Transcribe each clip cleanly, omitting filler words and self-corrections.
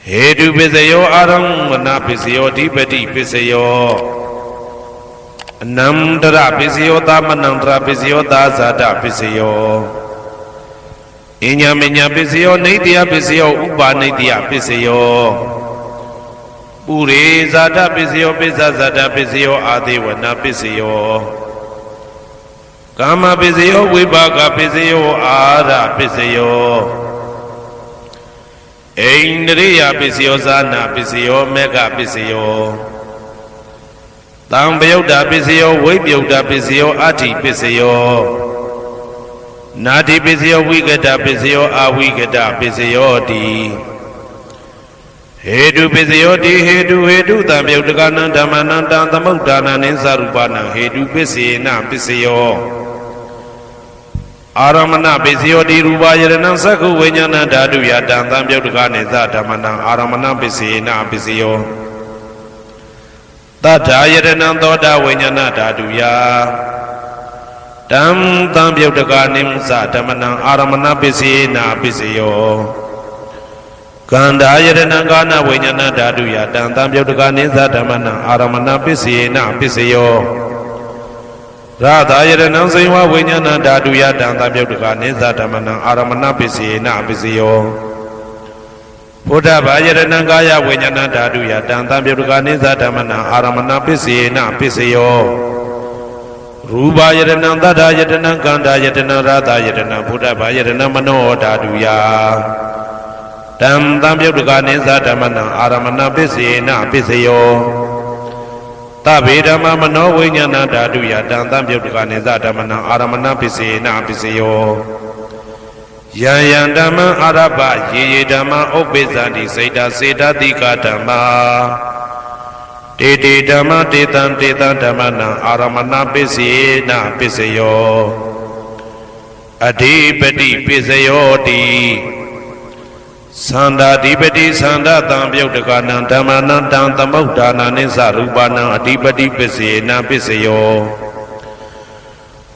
Hedu Pisayo Aramana Pisayo Dipati Pisayo Namdra Pisayo Damanandra Pisayo Dazada Pisayo Inyaminya Pisayo Nidya Pisayo Uba Nidya Pisayo Puri Zada Pisayo Pisazada Pisayo Adiwana Pisayo Kama Pisayo Vibhaga Pisayo Ara Pisayo Indriya Pisayo Zana Pisayo Mega Pisayo Tambyoda Pisayo Vibhyuda Pisayo Ati Pisayo Nadi Pisayo Vigada Pisayo Avigada Pisayo Di Hedu Pisayo Di Hedu Tambyodakanam Dhamanandam Tamudana Ninsarupana Hedu Pisena Pisayo Aramana Pisayo Di Rubayana Saku Vinyana Dadu Yadam Tambyodakane Zadamana Aramana Pisena Pisayo Tadayana Toda Vinyana Dadu Ya Dam Tambyodakanim Zadamana Aramana Pisena Pisayo Gandayana Gana Vinyana Dadu Yadam Tambyodakane Zadamana Aramana Pisena Pisayo Radayana Sewa Vinyana Dadu Yadam Tambyodakane Zadamana Aramana Pisena Pisayo Buddha Vajrana Gaya Vinyana Dadu Yadam Tambyodakane Zadamana Aramana Pisena Pisayo Rubayana Dadayana Gandayana Radayana Buddha Vajrana Mano Dadu Ya Dam Tambyodakane Zadamana Aramana Pisena Pisayo Tabedama Mano Vinyana Dadu Yadam Tambyodakane Zadamana Aramana Pisena Pisayo Yayandama Araba Yedama Obezandi Seda Seda Dika Dhamma Dede Dhamma Dedan Dedan Dhammana Aramana Pisena Pisayo Adipati Pisayo Di Sanda Dipati Sanda Tambyodakanam Dhammanam Tamudana Ninsarupana Adipati Pisena Pisayo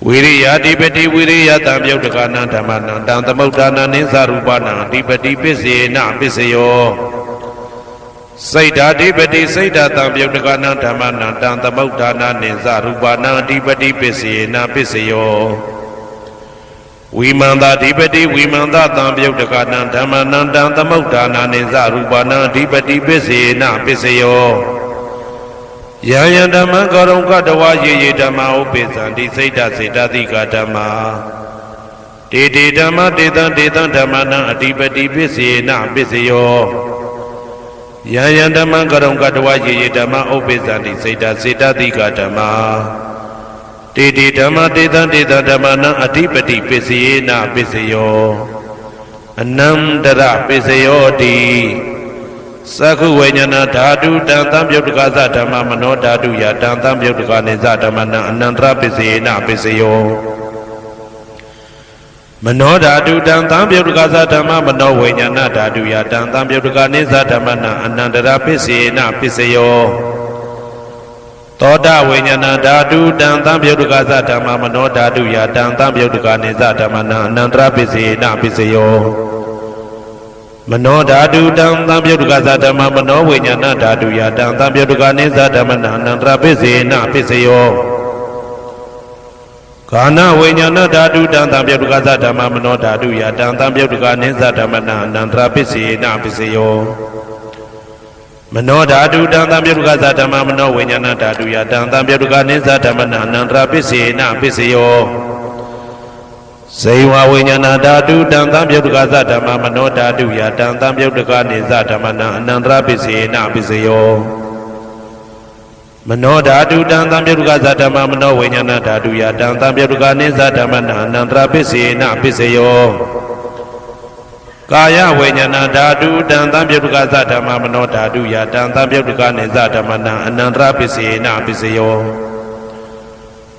Viriya Dipati Viriya Tambyodakanam Dhammanam Tamudana Ninsarupana Adipati Pisena Pisayo Saida Dipati Saida Tambyodakanam Dhammanam Tamudana Ninsarupana Adipati Pisena Pisayo Vimanda Dipati Vimanda Tambyodakanam Dhammanam Tamudana Ninsarupana Adipati Pisena Pisayo Yayandama Garonga Dawa Ye Dhamma Upezandi Saida Saida Dika Dhamma Dede Dhamma Dedan Dedan Dhammana Adipati Pisena Pisayo Yayandama Garonga Dawa Ye Dhamma Upezandi Saida Saida Dika Dhamma Dede Dhamma Dedan Dedan Dhammana Adipati Pisena Pisayo Anandara Pisayo Di Saku Vinyana Dadu Dan Tambyodakaza Dhamma Mano Dadu Yadam Tambyodakane Zadamana Anandra Pisena Pisayo Mano Dadu Dan Tambyodakaza Dhamma Mano Vinyana Dadu Yadam Tambyodakane Zadamana Anandra Pisena Pisayo Toda Vinyana Dadu Dan Tambyodakaza Dhamma Mano Dadu Yadam Tambyodakane Zadamana Anandra Pisena Pisayo Mano Dadu Dam Tambyodakanam Dhamma Mano Vinyana Dadu Yadam Tambyodakane Zadamana Anandra Pisena Pisayo Kana Vinyana Dadu Dam Tambyodakanam Dhamma Mano Dadu Yadam Tambyodakane Zadamana Anandra Pisena Pisayo Mano Dadu Dam Tambyodakanam Dhamma Mano Vinyana Dadu Yadam Tambyodakane Zadamana Anandra Pisena Pisayo Sewa Vinyana Dadu Dan Tambyodakanam Dhamma Mano Dadu Yadam Tambyodakane Zadamana Anandra Pisena Pisayo Mano Dadu Dan Tambyodakanam Dhamma Mano Vinyana Dadu Yadam Tambyodakane Zadamana Anandra Pisena Pisayo Kaya Vinyana Dadu Dan Tambyodakanam Dhamma Mano Dadu Yadam Tambyodakane Zadamana Anandra Pisena Pisayo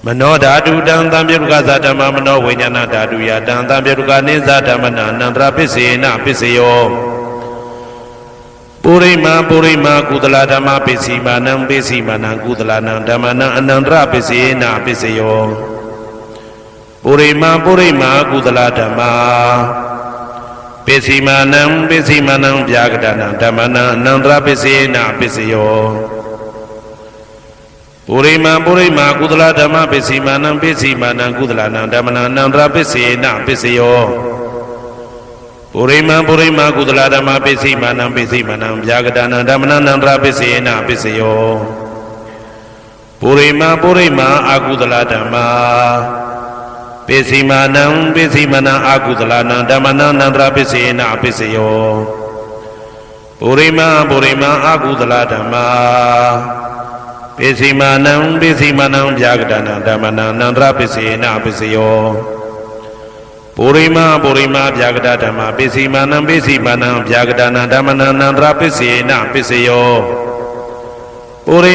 Mano Dadu Dan Tambyodakanam Dhamma Mano Vinyana Dadu Yadam Tambyodakane Zadamana Anandra Pisena Pisayo Purima Purima Kudala Dhamma Pisimanam Pisimanam Kudalanam Dhammana Anandra Pisena Pisayo Purima Purima Kudala Dhamma ပိစီမာနံပိစီမာနံဗျာကတနာဓမ္မနာအနန္တရပိစေနပိစယောပုရိမာကုသလဓမ္မပိစီမာနံပိစီမာနံကုသလနာဓမ္မနာအနန္တရပိစေနပိစယောပုရိမာကုသလဓမ္မပိစီမာနံပိစီမာနံဗျာကတနာဓမ္မနာအနန္တရပိစေနပိစယောပုရိမာအကုသလဓမ္မပိစီမာနံပိစီမာနံအကုသလနာဓမ္မနာအနန္တရပိစေနပိစယောပုရိမာအကုသလဓမ္မပိစီမာနံဗျာကတနာဓမ္မနာအနန္တရပိစေနပိစယောပုရိမာဗျာကတဓမ္မပိစီမာနံဗျာကတနာဓမ္မနာအနန္တရပိစေနပိစယောပုရိ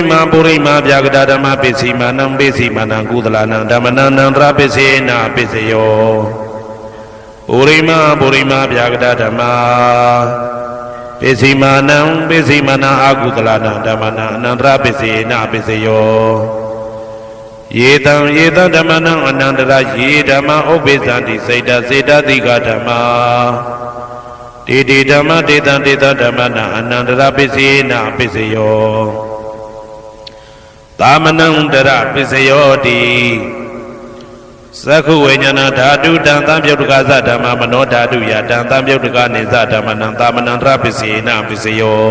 မာဗျာကတဓမ္မပိစီမာနံကုသလနာဓမ္မနာအနန္တရပိစေနပိစယောပုရိမာဗျာကတဓမ္မပိစီမာနံအကုသလနာဓမ္မနာအနန္တရပိစေနပိစယောယေတံဓမ္မနံအနန္တရယေဓမ္မဥပ္ပိသန္တိစေတတိကဓမ္မတေဓမ္မတေတံဓမ္မနာအနန္တရပိစေနပိစယောသာမနံတရပိစယောတိသက္ခုဝိညာဏဓာတုတံသံပြုတ်တကသဓမ္မမနောဓာတုယတံသံပြုတ်တကနေသဓမ္မနံသာမနံတရပိစေနပိစယော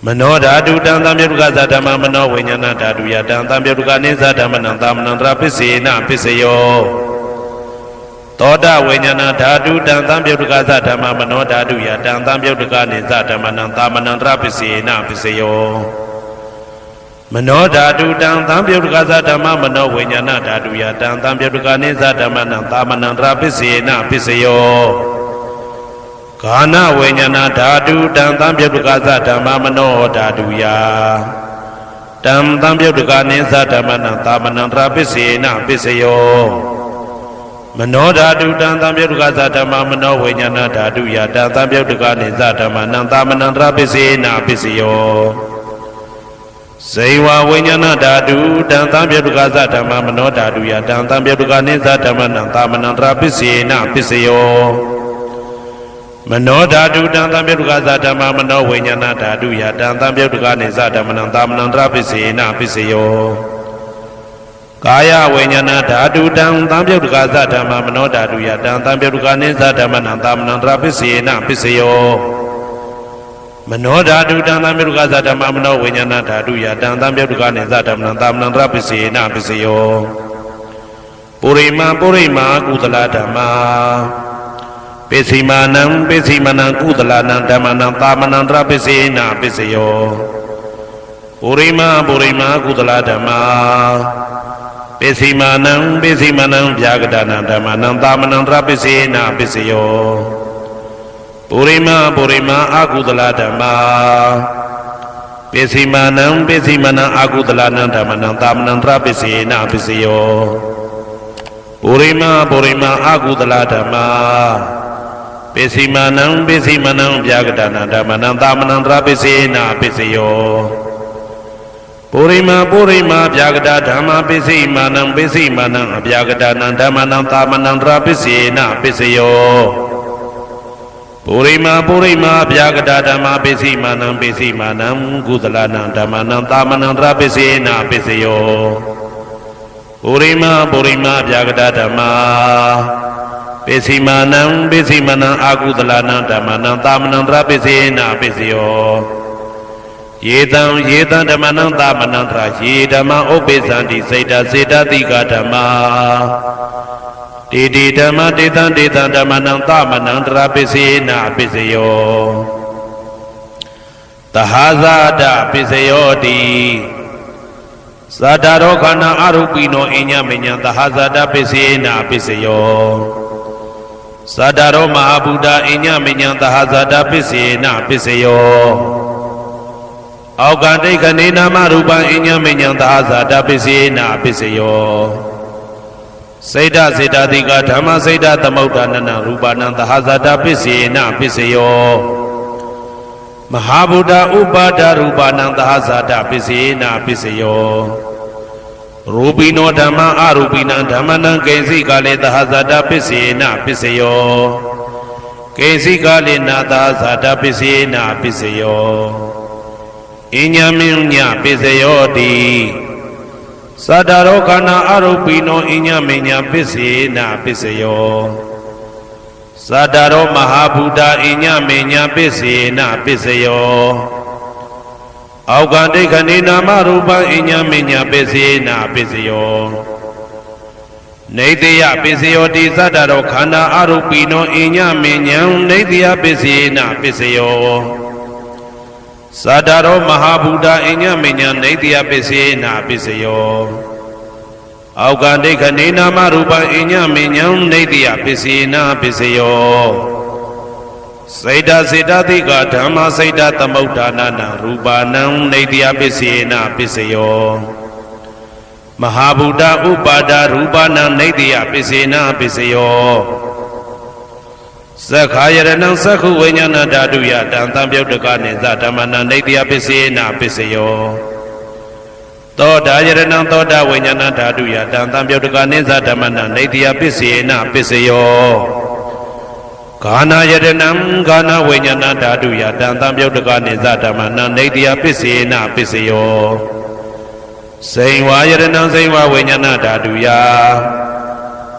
မနောဓာတုတံသံပြုတ်တကသဓမ္မမနောဝိညာဏဓာတုယတံသံပြုတ်တကနေသဓမ္မနံသာမနံတရပိစေနပိစယောသောတဝိညာဏဓာတုတံသံပြုတ်တကသဓမ္မမနောဓာတုယတံသံပြုတ်တကနေသဓမ္မနံသာမနံတရပိစေနပိစယောမနောဓာတုတံသံပြုတ်တကသဓမ္မမနောဝိညာဏဓာတုယတံသံပြုတ်တကနေသဓမ္မနံသာမနံတရပိစေနပိစယောဂာနဝိညာဏဓာတုတံသံပြုတ်တကသဓမ္မမနောဓာတုယတံသံပြုတ်တကနေသဓမ္မနံသာမနံတရပိစေနပိစယောမနောဓာတုတံသံပြုတ်တကသဓမ္မမနောဝိညာဏဓာတုယတံသံပြုတ်တကနေသဓမ္မနံသာမနံတရပိစေနပိစယောဇေဝဝိညာဏဓာတုတံသံပြုတ်တကသဓမ္မမနောဓာတုယတံသံပြုတ်တကနေသဓမ္မနံသာမနံတရပိစေနပိစယောမနောဓာတုတံသံပြုတ်တကသဓမ္မမနောဝိညာဏဓာတုယတံသံပြုတ်တကနေသဓမ္မနံသာမနံတရပိစေနပိစယောကာယဝိညာဏဓာတုတံသံပြုတ်တကသဓမ္မမနောဓာတုယတံသံပြုတ်တကနေသဓမ္မနံသာမနံတရပိစေနပိစယောမနောဓာတုတံသံပြုတ်တကသဓမ္မမနောဝိညာဏဓာတုယတံသံပြုတ်တကနေသဓမ္မနံသာမနံတရပိစေနပိစယောပုရိမာကုသလဓမ္မပိစီမာနံကုသလနာဓမ္မနာသာမနံတရပိစေနပိစယောပုရိမာကုသလဓမ္မပိစီမာနံဗျာကတနာဓမ္မနာသာမနံတရပိစေနပိစယောပုရိမာအကုသလဓမ္မပိစီမာနံအကုသလနာဓမ္မနာသာမနံတရပိစေနပိစယောပုရိမာအကုသလဓမ္မပိစီမာနံဗျာကတနာဓမ္မနံသာမနံတရပိစေနပိစယောပုရိမာဗျာကတဓမ္မပိစီမာနံအဗျာကတနာဓမ္မနံသာမနံတရပိစေနပိစယောပုရိမာဗျာကတဓမ္မပိစီမာနံကုသလနာဓမ္မနံသာမနံတရပိစေနပိစယောပုရိမာဗျာကတဓမ္မပိစီမာနံအကုသလနာဓမ္မနံသာမနံတရပိစေနပိစယောယေတံဓမ္မနံသာမနံတရယေဓမ္မဥပ္ပိသန္တိစေတတိကဓမ္မတေဓမ္မတေတံဓမ္မနံသာမနံတရပိစေနပိစယောသဟာဇာတပိစယောတိသတ္တရောခန္ဓာအရူပိနောအညမညံသဟာဇာတပိစေနပိစယောသတ္တရောမဟာဗုဒ္ဓအညမညံသဟာဇာတပိစေနပိစယောအောက်ကတိခဏေနာမရူပံအညမညံသဟာဇာတပိစေနပိစယောစေတတိကဓမ္မစေတသမုဋ္ဌာနနရူပနံသဟာဇာတပိစေနပိစယောမဟာဗုဒ္ဓဥပါဒရူပနံသဟာဇာတပိစေနပိစယောရူပိနောဓမ္မအရူပိနံဓမ္မနံကိဉ္စိကလေသဟာဇာတပိစေနပိစယော ကိဉ္စိကလိနာသာဇာတပစ္စယေနပစ္စယောအညမင်းညပစ္စယောတိသတ္တရောခန္ဓာအရုပိနောအညမညပစ္စယေနပစ္စယောသတ္တရောမဟာဗုဒ္ဓအညမညပစ္စယေနပစ္စယောအောက်ကဒိဋ္ဌနေနာမရူပအညမညပစ္စယေနပစ္စယောနေတယပစ္စယောတိသတ္တရောခန္ဓာအရုပိနောအညမညံနေတယပစ္စယေနပစ္စယောသတ္တရောမဟာဗုဒ္ဓအညမညံနေတယပစ္စယေနပစ္စယောအောက်ကဒိဋ္ဌနေနာမရူပအညမညံနေတယပစ္စယေနပစ္စယောစေတစေတသိကဓမ္မစေတသမုဋ္ဌာနာနရူပနံနေတယပစ္စယေနပစ္စယောမဟာဗုဒ္ဓဥပါဒရူပနံနေတယပစ္စေနပစ္စယောသက္ခာယရဏံသက္ခုဝိညာဏဓာတုယတံသံပြုတ်တကနိသဓမ္မနံနေတယပစ္စေနပစ္စယောသောတာယရဏံသောတာဝိညာဏဓာတုယတံသံပြုတ်တကနိသဓမ္မနံနေတယပစ္စေနပစ္စယောဂာနာယရဏံဂာနာဝိညာဏဓာတုယတံသံပြုတ်တကနိသဓမ္မနံနေတယပစ္စေနပစ္စယောစိန်ဝါယရဏံစိန်ဝါဝိညာဏဓာတုယ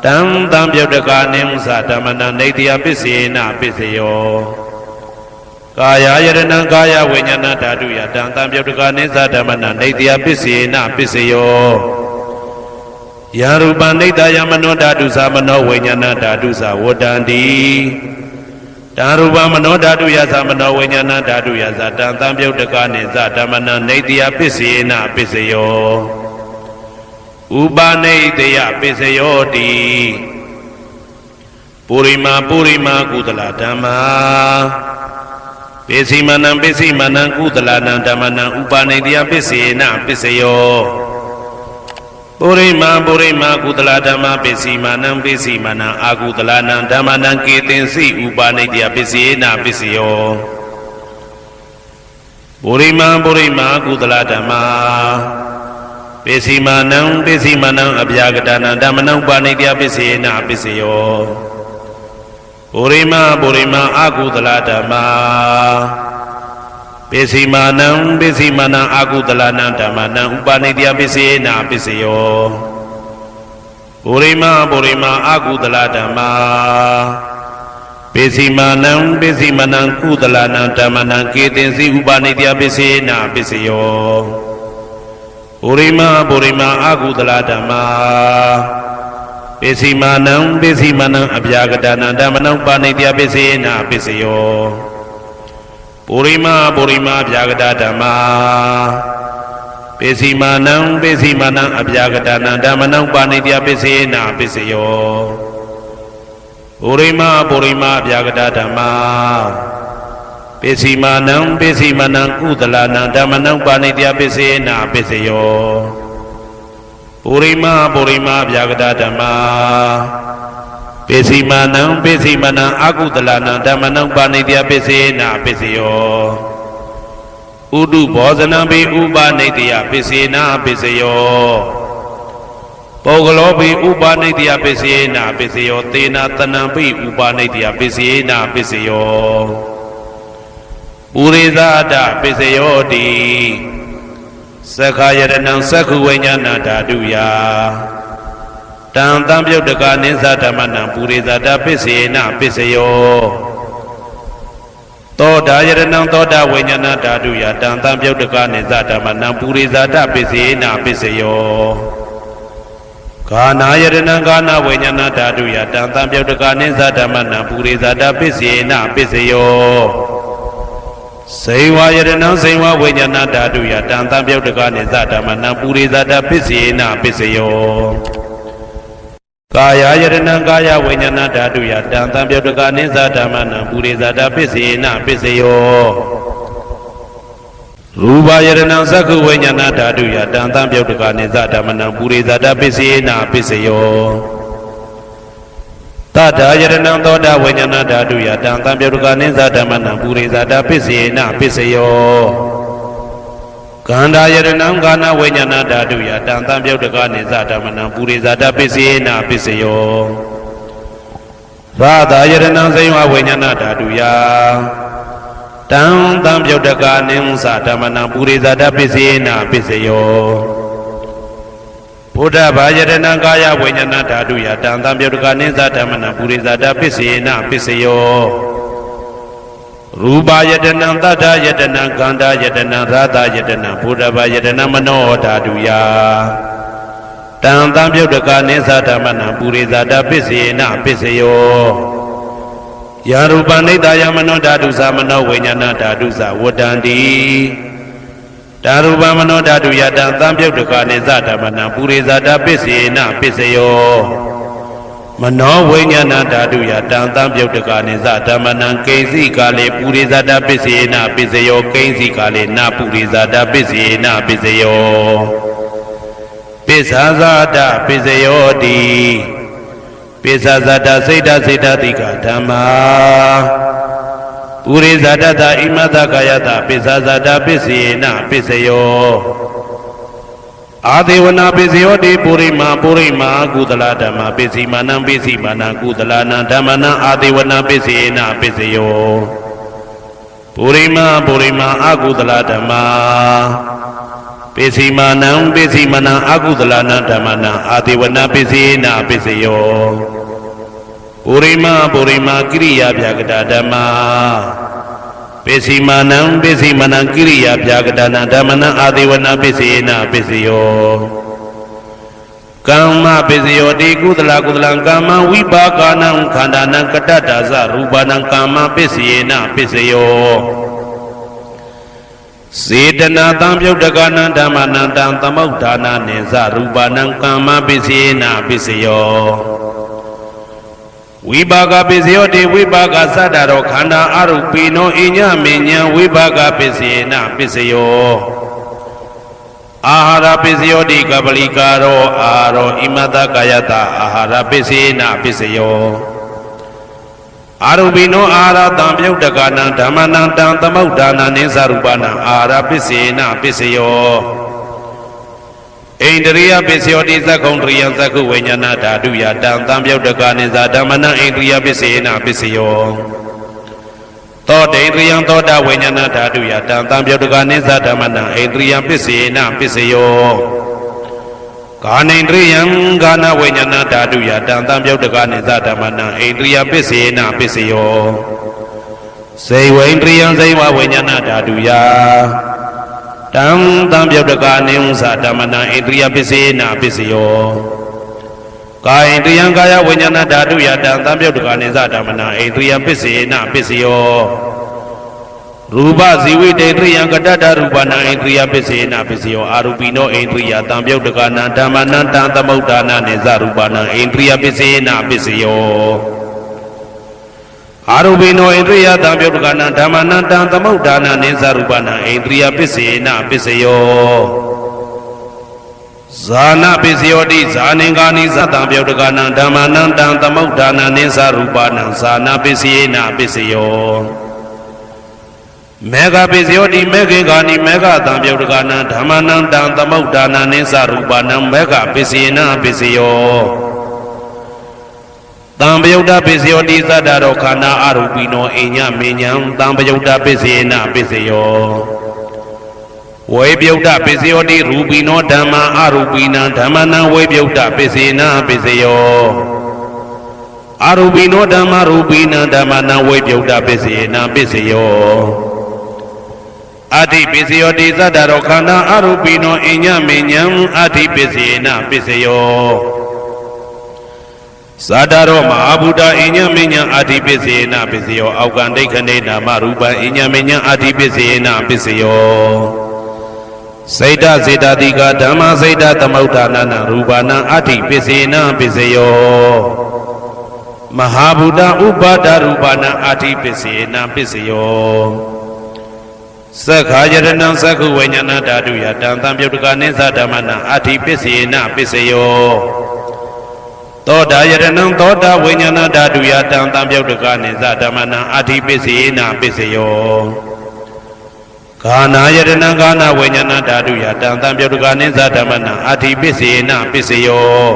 တံသံပြုတ်တကနိသဓမ္မနံနေတယပစ္စေနပစ္စယောကာယယရဏံကာယဝိညာဏဓာတုယတံသံပြုတ်တကနိသဓမ္မနံနေတယပစ္စေနပစ္စယောယရူပနိတယမနောဓာတုသမနောဝိညာဏဓာတုသဝတ္တန္တိတံရူပမနောဓာတုယသမနောဝိညာဏဓာတုယသတံသံပြုတ်တကနိသဓမ္မနံနေတယပစ္စေနပစ္စယောဥပနိတယပစ္စယောတိပုရိမာပုရိမာကုသလဓမ္မာပိစိမနံပိစိမနံကုသလနံဓမ္မနံဥပနိတယပစ္စေနပစ္စယောပုရိမာပုရိမာကုသလဓမ္မာပိစိမနံပိစိမနံအာကုသလနံဓမ္မနံကေတင်စိဥပနိတယပစ္စေနပစ္စယောပုရိမာပုရိမာကုသလဓမ္မာပိစိမနံပိစိမနံအဗျာကတနံဓမ္မနံဥပနိတယပစ္စေနပစ္စယောပုရိမာပုရိမာအာကုသလဓမ္မာပိစိမနံပိစိမနံအာကုသလနံဓမ္မနံဥပနိတယပစ္စေနပစ္စယောပုရိမာပုရိမာအာကုသလဓမ္မာပိစိမနံပိစိမနံကုသလနံဓမ္မနံကေတင်စိဥပနိတယပစ္စေနပစ္စယောပုရိမာပုရိမာအာကုသလဓမ္မာပိစိမနံပိစိမနံအဗျာကတနံဓမ္မနံဥပနိတယပစ္စေနပစ္စယောပုရိမာပုရိမာဗျာကတဓမ္မာပိစိမနံပိစိမနံအဗျာကတနံဓမ္မနံဥပနိတယပစ္စေနပစ္စယောပုရိမာပုရိမာဗျာကတဓမ္မာပိစိမနံပိစိမနံကုသလနံဓမ္မနံဥပနိတယပစ္စေနပစ္စယောပုရိမာပုရိမာဗျာကတဓမ္မာပိစိမနံပိစိမနံအာကုသလနံဓမ္မနံဥပနိတယပစ္စေနပစ္စယောဥဒုဘောဇနံပိဥပနိတယပစ္စေနပစ္စယောပုဂ္ဂလောပိဥပနိတယပစ္စေနပစ္စယောသေနတနံပိဥပနိတယပစ္စေနပစ္စယောပုရိသအတပစ္စယောတိသက္ခာယရဏံသက္ခုဝိညာဏဓာတုယတံသံပြုတ်တကနိသဓမ္မနံပုရိသတပစ္စေနပစ္စယောသောတာယရဏံသောတာဝိညာဏဓာတုယတံသံပြုတ်တကနိသဓမ္မနံပုရိသတပစ္စေနပစ္စယောဂာနာယရဏံဂာနာဝိညာဏဓာတုယတံသံပြုတ်တကနိသဓမ္မနံပုရိသတပစ္စေနပစ္စယောစေဝါယရဏံစေဝဝိညာဏဓာတုယတံသံပြုတ်တကနိသဓမ္မနံပုရိသတပစ္စေနပစ္စယောကာယယရဏံကာယဝိညာဏဓာတုယတံသံပြုတ်တကနိသဓမ္မနံပုရိသတပစ္စေနပစ္စယောရူပယရဏံသက္ခုဝိညာဏဓာတုယတံသံပြုတ်တကနိသဓမ္မနံပုရိသတပစ္စေနပစ္စယောတထာယရဏံသောတာဝိညာဏဓာတုယတံသံပြုတ်တကနိသဓမ္မနံပုရိသတပစ္စေနပစ္စယောကန္တာယရဏံကာနဝိညာဏဓာတုယတံသံပြုတ်တကနိသဓမ္မနံပုရိသတပစ္စေနပစ္စယော ရာသာယရဏံစိယဝိညာဏဓာတုယတံတံပြုတ်တကာနိသဓမ္မနံပုရိသတပစ္စေနပစ္စယောဘုဒ္ဓဘာယရဏံကာယဝိညာဏဓာတုယတံတံပြုတ်တကာနိသဓမ္မနံပုရိသတပစ္စေနပစ္စယောရူပယတနံသတ္တယတနံခန္ဓာယတနံရာသယတနံဘုဒ္ဓဘာယတနံမနောဓာတုယတံတံပြုတ်တကာနိသဓမ္မနံပုရိသတပစ္စေနပစ္စယောယာရူပနိတယမနောဓာတုသမနောဝိညာဏဓာတုသဝတ္တန္တိဓာရူပမနောဓာတုယတံသံပြုတ်တကာနိသဓမ္မနံပုရိသတပစ္စေနပစ္စယောမနောဝိညာဏဓာတုယတံသံပြုတ်တကာနိသဓမ္မနံကိဉ္စီကာလေပုရိသတပစ္စေနပစ္စယောကိဉ္စီကာလေနပုရိသတပစ္စေနပစ္စယောပစ္ဆာဇာတပစ္စယောတိပိစ္ဆာဇာတစိတ်တစိတ်တတိကဓမ္မာပုရိဇာတတဣမတကာယတပိစ္ဆာဇာတပစ္စေနပစ္စယောအာဒေဝနာပစ္စယောတိပုရိမာကုသလဓမ္မာပစ္စည်းမာနံပစ္စည်းမာနံကုသလနာဓမ္မနံအာဒေဝနာပစ္စေနပစ္စယောပုရိမာအကုသလဓမ္မာပစ္စည်းမာနံပစ္စည်းမာနံအကုသလနာဓမ္မနံအာဒေဝနာပစ္စေနပစ္စယောပုရိမာကိရိယာဗျာကတာဓမ္မာပစ္စည်းမာနံကိရိယာဗျာကတာနာဓမ္မနံအာဒေဝနာပစ္စေနပစ္စယောကမ္မပစ္စယောတိကုသလကမ္မဝိပါကနံခန္ဓာနံကတ္တဒါဇရူပနံကမ္မပစ္စေနပစ္စယောစေတနာတံပြုတ်တကနံဓမ္မနံတံသမုဋ္ဌာနာနိသရူပနံကမ္မပစ္စေနပစ္စယောဝိပါကပစ္စယောတိဝိပါကသတ္တရောခန္ဓာအရုပိနောအညမေညံဝိပါကပစ္စေနပစ္စယောအာဟာရပစ္စယောတိကပလိကာရောအာရောဣမတကာယတအာဟာရပစ္စေနပစ္စယောအာရုပိနောအာဟာရတံပြုတ်တကနံဓမ္မနံတံသမုဋ္ဌာနာနိသရူပနံအာဟာရပစ္စေနပစ္စယောဣန္ဒရိယပစ္စယောတိသက္ကုံတရိယသက္ကုဝိညာဏဓာတုယတံသံပြုတ်တကနိသဓမ္မနံဣန္ဒရိယပစ္စေနပစ္စယောသောတေန္ဒရိယသောတဝိညာဏဓာတုယတံသံပြုတ်တကနိသဓမ္မနံဣန္ဒရိယပစ္စေနပစ္စယောကာနိန္ဒရိယကာနဝိညာဏဓာတုယတံသံပြုတ်တကနိသဓမ္မနံဣန္ဒရိယပစ္စေနပစ္စယောဇေဝိန္ဒရိယဇေဝဝိညာဏဓာတုယတံသံပြုတ်တကနိသဓမ္မနံဣန္ဒရိယပစ္စေနပစ္စယောကာယိန္ဒရိယကာယဝိညာဏဓာတုယတံသံပြုတ်တကနိသဓမ္မနံဣန္ဒရိယပစ္စေနပစ္စယောရူပဇီဝိတေန္ဒရိယကတ္တရူပနံဣန္ဒရိယပစ္စေနပစ္စယောအာရူပိနောဣန္ဒရိယတံပြုတ်တကနံဓမ္မနံတံသမုဋ္ဌာနာနိသရူပနံဣန္ဒရိယပစ္စေနပစ္စယောအာရူပိနောဣန္ဒရိယတံပြုတ်တကနံဓမ္မနံတံသမုဋ္ဌာနာနိသရူပနံဣန္ဒရိယပစ္စေနပစ္စယောဇာနာပစ္စယောတိဇာနိကာနိသတံပြုတ်တကနံဓမ္မနံတံသမုဋ္ဌာနာနိသရူပနံဇာနာပစ္စေနပစ္စယောမေဃပစ္စယောတိမေခေကာနိမေဃတံပြုတ်တကနံဓမ္မနံတံသမုဋ္ဌာနာနိသရူပနံမေဃပစ္စေနပစ္စယောတံပယုတ်တပစ္စယောတိသတ္တရောခန္ဓာအရူပိနောအိညမေညံတံပယုတ်တပစ္စေနပစ္စယောဝေပယုတ်တပစ္စယောတိရူပိနောဓမ္မာအရူပိနံဓမ္မနံဝေပယုတ်တပစ္စေနပစ္စယောအရူပိနောဓမ္မာရူပိနံဓမ္မနံဝေပယုတ်တပစ္စေနပစ္စယောအဋ္ဌိပစ္စယောတိသတ္တရောခန္ဓာအရူပိနောအိညမေညံအဋ္ဌိပစ္စေနပစ္စယောဇာတရောမဟာဗုဒ္ဓအိညမေညံအဋ္ဌိပစ္စေနပစ္စယောအောက်ကံဒိဋ္ဌိနေနာမရူပံအိညမေညံအဋ္ဌိပစ္စေနပစ္စယောစိတ်တစေတတိကဓမ္မစိတ်တသမုဋ္ဌာနာနရူပနာအဋ္ဌိပစ္စေနပစ္စယောမဟာဗုဒ္ဓဥပါဒရူပနာအဋ္ဌိပစ္စေနပစ္စယောသက္ခာယရဏံသက္ခုဝိညာဏဓာတုယတံသံပြုတ်တကနိသဓမ္မနံအဋ္ဌိပစ္စေနပစ္စယောသောတာယရဏံသောတာဝိညာဏဓာတုယတံသံပြုတ်တကနိသဓမ္မနံအဋ္ဌိပစ္စေနပစ္စယောဂာနာယရဏံဂာနာဝိညာဏဓာတုယတံသံပြုတ်တကနိသဓမ္မနံအဋ္ဌိပစ္စေနပစ္စယော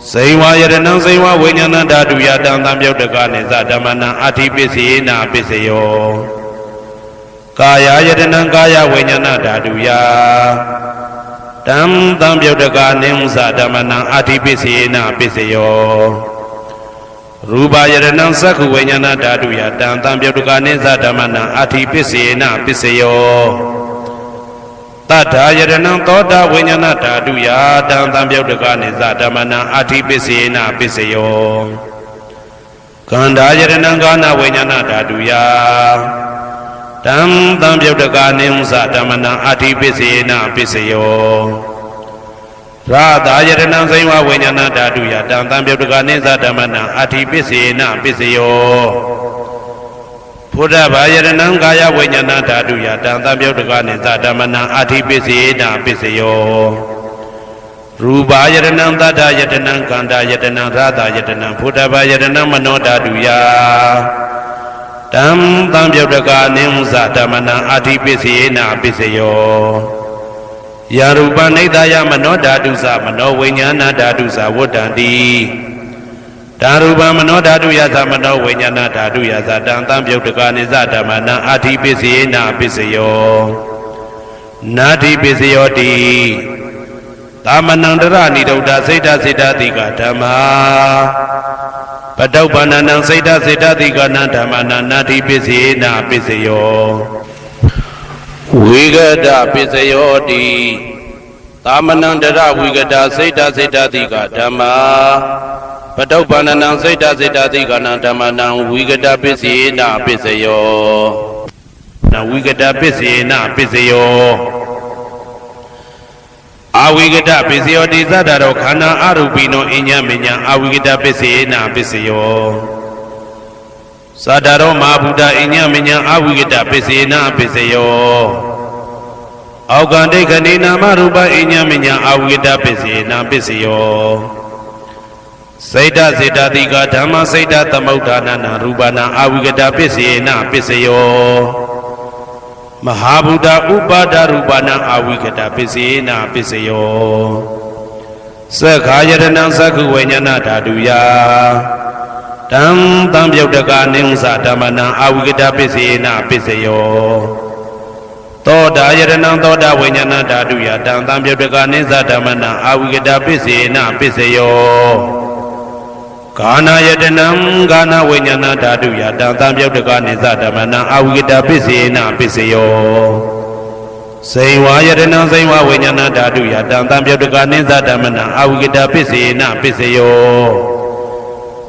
ဇိဝယတနံဇိဝဝိညာဏဓာတုယတံသံပြုတ်တကနေသဓမ္မနံအဋ္ဌိပစ္စေနာပစ္စယောကာယယတနံကာယဝိညာဏဓာတုယတံသံပြုတ်တကနေသဓမ္မနံအဋ္ဌိပစ္စေနာပစ္စယောရူပယတနံသက္ခဝိညာဏဓာတုယတံသံပြုတ်တကနေသဓမ္မနံအဋ္ဌိပစ္စေနာပစ္စယောတတ္ထာယတနံသောတာဝိညာဏဓာတုယတံသံပြုတ်တကနေသဓမ္မနံအဋ္ဌိပစ္စေနာပစ္စယောကန္ဓာယတနံကာနဝိညာဏဓာတုယတံသံပြုတ်တကနေသဓမ္မနံအဋ္ဌိပစ္စေနာပစ္စယောရာသာယတနံဇိဝဝိညာဏဓာတုယတံသံပြုတ်တကနေသဓမ္မနံအဋ္ဌိပစ္စေနာပစ္စယောဘုဒ္ဓဘာယတနံကာယဝိညာဏဓာတုယတံသံပြုတ်တကနေသဓမ္မနံအဋ္ဌိပစ္စေနာပစ္စယောရူပယတနံသတ္တယတနံကန္တာယတနံရာသယတနံဘုဒ္ဓဘာယတနံမနောဓာတုယတံသံပြုတ်တကနေသဓမ္မနံအဋ္ဌိပစ္စေနာပစ္စယောယာရူပနိဒာယမနောဓာတုသမနောဝိညာဏဓာတုသဝတ္တံတိဓာရူပမနောဓာတုယသမနောဝိညာဏဓာတုယသတံသံပြုတ်တကနေသဓမ္မနံအဋ္ဌိပစ္စေနာပစ္စယောနာတိပစ္စယောတိသမနန္တရဏိဒုဒ္ဓစိတ်တစေတတိကဓမ္မာပတုပ္ပန္နံစိတ်တစေတတိကနံဓမ္မနာနာတိပစ္စေနာပစ္စယောဝိဂဒပစ္စယောတိသမနန္တရဝိဂဒစိတ်တစေတတိကဓမ္မာပတုပ္ပန္နံစိတ်တစေတတိကနံဓမ္မနံဝိဂဒပစ္စေနာပစ္စယောနဝိဂဒပစ္စေနာပစ္စယောအဝိဂဒပစ္စယောတိသတ္တရောခန္ဓာအရူပိနောအညမညာအဝိဂဒပစ္စေနာပစ္စယောသတ္တရောမဟာဗုဒ္ဓအညမညာအဝိဂဒပစ္စေနာပစ္စယောအောက်ကံဒိဋ္ဌိနာမရူပအညမညာအဝိဂဒပစ္စေနာပစ္စယောစိတ်တစေတတိကဓမ္မစိတ်တသမုဋ္ဌာနာနာရူပနာအဝိဂဒပစ္စေနာပစ္စယောမဟာဗုဒ္ဓဥပါဒရူပနာအဝိဂဒပစ္စေနာပစ္စယောသက္ခာယတနံသက္ခဝိညာဏဓာတုယတံသံပြုတ်တကနေသဓမ္မနံအဝိဂဒပစ္စေနာပစ္စယောသောတာယတနံသောတာဝိညာဏဓာတုယတံသံပြုတ်တကနေသဓမ္မနံအဝိဂဒပစ္စေနာပစ္စယောကာနာယတနံကာနဝိညာဏဓာတုယတံသံပြုတ်တကနေသဓမ္မနံအဝိဂဒပစ္စေနာပစ္စယောဇိဝယတနံဇိဝဝိညာဏဓာတုယတံသံပြုတ်တကနေသဓမ္မနံအဝိဂဒပစ္စေနာပစ္စယော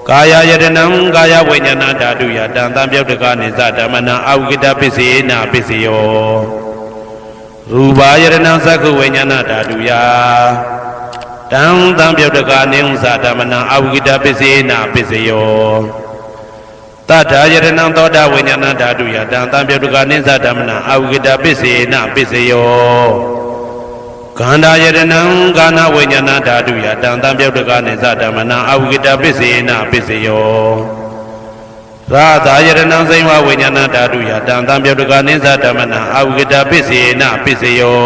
ကာယယတနံကာယဝိညာဏဓာတုယတံသံပြုတ်တကနေသဓမ္မနံအဝိဂဒပစ္စေနာပစ္စယောရူပယတနံသက္ခဝိညာဏဓာတုယတံသံပြုတ်တကနေသဓမ္မနံအဝိဂဒပစ္စေနာပစ္စယောတတ္ထာယတနံသောတာဝိညာဏဓာတုယတံသံပြုတ်တကနေသဓမ္မနံအဝိဂဒပစ္စေနာပစ္စယောကန္ဓာယတနံကာနဝိညာဏဓာတုယတံသံပြုတ်တကနေသဓမ္မနံအဝိဂဒပစ္စေနာပစ္စယောရာသာယတနံဇိဝဝိညာဏဓာတုယတံသံပြုတ်တကနေသဓမ္မနံအဝိဂဒပစ္စေနာပစ္စယော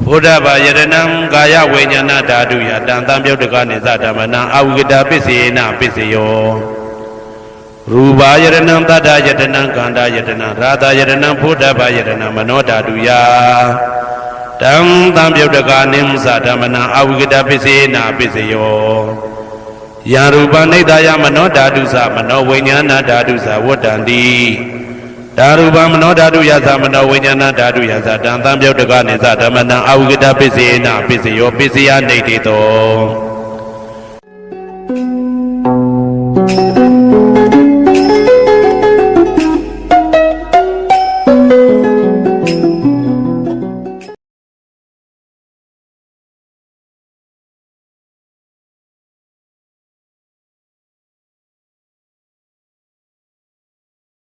ဘုဒ္ဓဘာယတနံကာယဝိညာဏဓာတုယတံသံပြုတ်တကနေသဓမ္မနံအဝိဂဒပစ္စေနာပစ္စယောရူပယတနံတတ္တယတနံကန္တာယတနံရာသယတနံဘုဒ္ဓဘာယတနံမနောဓာတုယတံသံပြုတ်တကနေသဓမ္မနံအဝိဂဒပစ္စေနာပစ္စယောယာရူပနိဒာယမနောဓာတုသမနောဝိညာဏဓာတုသဝတ္တံတိဓာရူပမနောဓာတုယသမနောဝိညာဏဓာတုယသတံသံပြုတ်တကနေသဓမ္မနံအဝိဂဒပစ္စေနာပစ္စယောပစ္စယနေတိတော